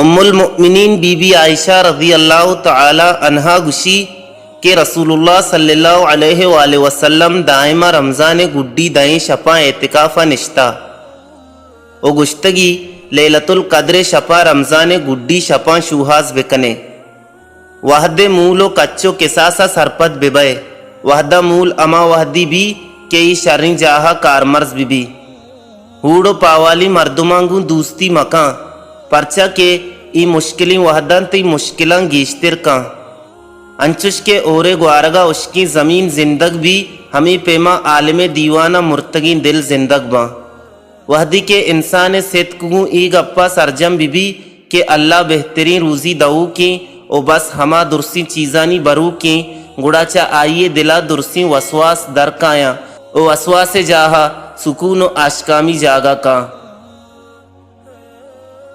ام المؤمنین be be عائشہ رضی اللہ تعالی عنہا گشی کہ رسول اللہ صلی اللہ علیہ وآلہ وسلم دائمہ رمضان گڈی دائیں شپا اعتکافہ نشتا او گشتگی لیلت القدر شپا رمضان گڈی شپا شوہاز بکنے وحد مولو کچو کساسا سرپت ببئے وحدہ مول اما وحدی بھی کئی شرین جاہا کارمرز بھی ہوڑو پاوالی مردمانگوں دوستی مکان پرچا کے ای مشکلیں وحدان تی مشکلان گیشتر کان انچش کے اورے گوارگا اشکی زمین زندگ بھی ہمیں پیما عالم دیوانہ مرتگین دل زندگ باں وحدی کے انسان صدقوں ای گپا سرجم بھی کہ اللہ بہترین روزی دعو کی او بس ہما درسی چیزانی برو کی گڑا چا آئیے دلا درسی وسواس در کایاں او وسواس جاہا سکون و آشکامی جاگا کان